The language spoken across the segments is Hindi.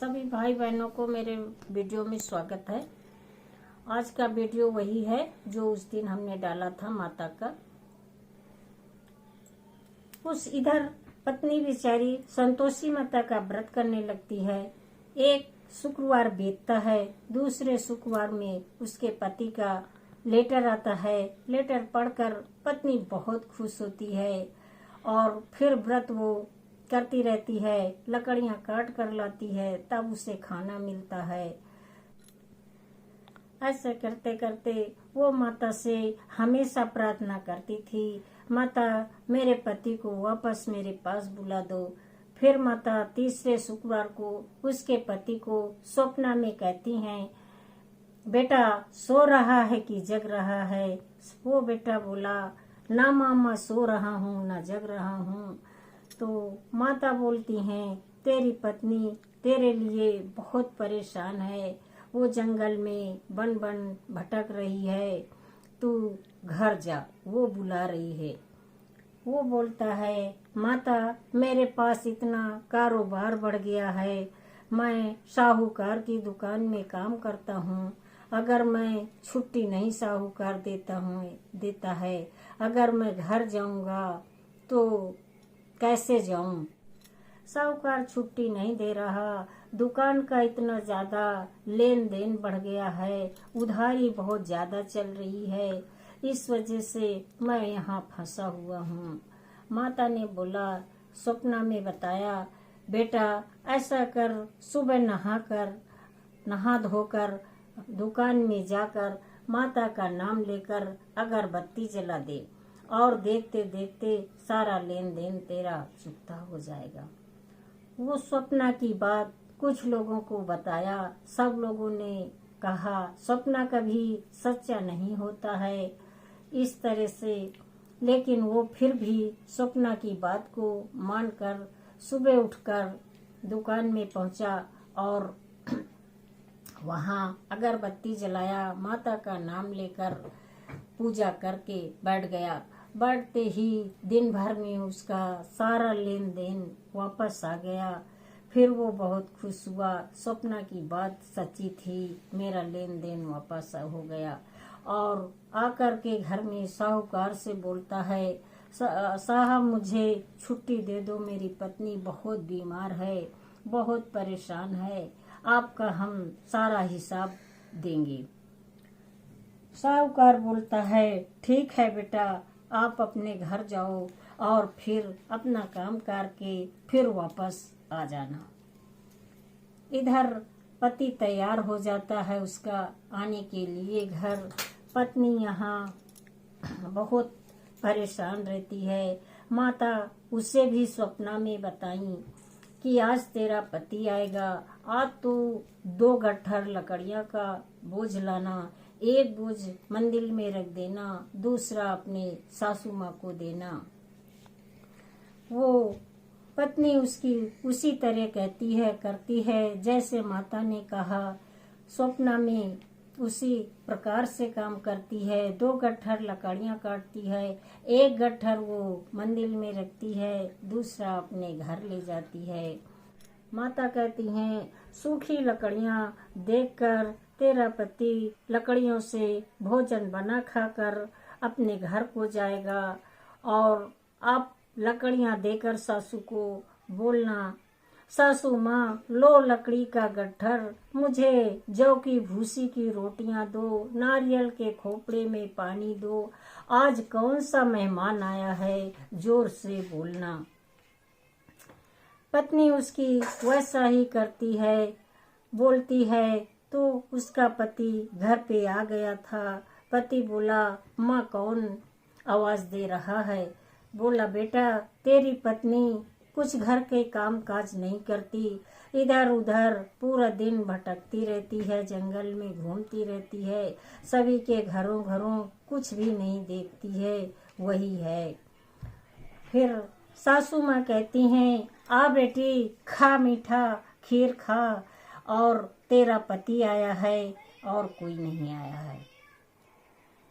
सभी भाई बहनों को मेरे वीडियो में स्वागत है। आज का वीडियो वही है जो उस दिन हमने डाला था माता का। उस इधर पत्नी बेचारी संतोषी माता का व्रत करने लगती है। एक शुक्रवार बीतता है, दूसरे शुक्रवार में उसके पति का लेटर आता है। लेटर पढ़कर पत्नी बहुत खुश होती है और फिर व्रत वो करती रहती है, लकड़ियां काट कर लाती है, तब उसे खाना मिलता है। ऐसे करते करते वो माता से हमेशा प्रार्थना करती थी, माता मेरे पति को वापस मेरे पास बुला दो। फिर माता तीसरे शुक्रवार को उसके पति को स्वप्न में कहती हैं, बेटा सो रहा है कि जग रहा है। वो बेटा बोला, ना मामा सो रहा हूँ ना जग रहा हूँ। तो माता बोलती हैं, तेरी पत्नी तेरे लिए बहुत परेशान है, वो जंगल में बन बन भटक रही है, तू घर जा, वो बुला रही है। वो बोलता है, माता मेरे पास इतना कारोबार बढ़ गया है, मैं साहूकार की दुकान में काम करता हूँ, अगर मैं छुट्टी नहीं साहूकार देता है, अगर मैं घर जाऊंगा तो कैसे जाऊं? साहूकार छुट्टी नहीं दे रहा, दुकान का इतना ज्यादा लेन देन बढ़ गया है, उधारी बहुत ज्यादा चल रही है, इस वजह से मैं यहाँ फंसा हुआ हूँ। माता ने बोला, स्वप्न में बताया, बेटा ऐसा कर, सुबह नहा धोकर दुकान में जाकर माता का नाम लेकर अगरबत्ती जला दे और देखते देखते सारा लेन देन तेरा चुकता हो जाएगा। वो स्वप्न की बात कुछ लोगों को बताया, सब लोगों ने कहा स्वप्न कभी सच्चा नहीं होता है, इस तरह से। लेकिन वो फिर भी स्वप्न की बात को मानकर सुबह उठकर दुकान में पहुंचा और वहाँ अगरबत्ती जलाया, माता का नाम लेकर पूजा करके बैठ गया। बैठते ही दिन भर में उसका सारा लेन देन वापस आ गया। फिर वो बहुत खुश हुआ, स्वप्न की बात सच्ची थी, मेरा लेन देन वापस हो गया। और आकर के घर में साहूकार से बोलता है, साहब मुझे छुट्टी दे दो, मेरी पत्नी बहुत बीमार है, बहुत परेशान है, आपका हम सारा हिसाब देंगे। साहूकार बोलता है, ठीक है बेटा, आप अपने घर जाओ और फिर अपना काम करके फिर वापस आ जाना। इधर पति तैयार हो जाता है उसका आने के लिए घर। पत्नी यहाँ बहुत परेशान रहती है। माता उसे भी स्वप्न में बताई कि आज तेरा पति आएगा, आज तो 2 गट्ठर लकड़ियां का बोझ लाना, एक बोझ मंदिर में रख देना, दूसरा अपने सासू माँ को देना। वो पत्नी उसकी उसी तरह कहती है, करती है जैसे माता ने कहा। स्वप्न में उसी प्रकार से काम करती है, 2 गट्ठर लकड़ियां काटती है, एक गट्ठर वो मंदिर में रखती है, दूसरा अपने घर ले जाती है। माता कहती हैं, सूखी लकड़ियां देखकर तेरा पति लकड़ियों से भोजन बना खाकर अपने घर को जाएगा और आप लकड़ियां देकर सासू को बोलना, सासू माँ लो लकड़ी का गट्ठर, मुझे जौ की भूसी की रोटियां दो, नारियल के खोपड़े में पानी दो, आज कौन सा मेहमान आया है, जोर से बोलना। पत्नी उसकी वैसा ही करती है, बोलती है। तो उसका पति घर पे आ गया था। पति बोला, माँ कौन आवाज दे रहा है? बोला, बेटा तेरी पत्नी कुछ घर के काम काज नहीं करती, इधर उधर पूरा दिन भटकती रहती है, जंगल में घूमती रहती है, सभी के घरों घरों कुछ भी नहीं देखती है, वही है। फिर सासू माँ कहती हैं, आ बेटी खा, मीठा खीर खा, और तेरा पति आया है और कोई नहीं आया है।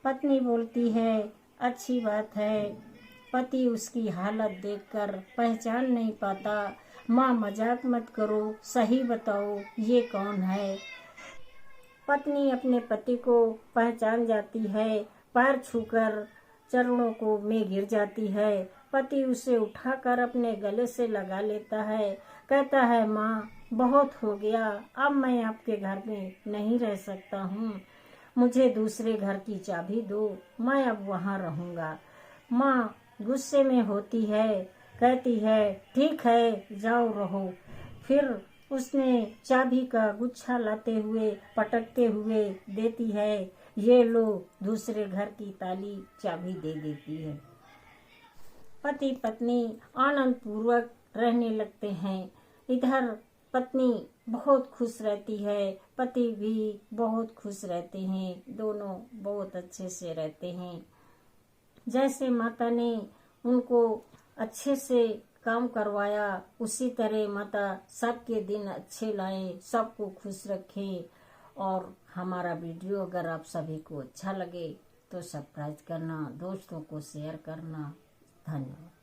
पत्नी बोलती है, अच्छी बात है। पति उसकी हालत देखकर पहचान नहीं पाता, माँ मजाक मत करो, सही बताओ ये कौन है। पत्नी अपने पति को पहचान जाती है, पैर छूकर चरणों को में गिर जाती है। पति उसे उठाकर अपने गले से लगा लेता है, कहता है माँ बहुत हो गया, अब मैं आपके घर में नहीं रह सकता हूँ, मुझे दूसरे घर की चाबी दो, मैं अब वहाँ रहूँगा। माँ गुस्से में होती है, कहती है ठीक है जाओ रहो। फिर उसने चाबी का गुच्छा लाते हुए पटकते हुए देती है, ये लो, दूसरे घर की ताली चाबी दे देती है। पति पत्नी आनंद पूर्वक रहने लगते हैं। इधर पत्नी बहुत खुश रहती है, पति भी बहुत खुश रहते हैं, दोनों बहुत अच्छे से रहते हैं। जैसे माता ने उनको अच्छे से काम करवाया, उसी तरह माता सबके दिन अच्छे लाए, सबको खुश रखें। और हमारा वीडियो अगर आप सभी को अच्छा लगे तो सब्सक्राइब करना, दोस्तों को शेयर करना। धन्यवाद।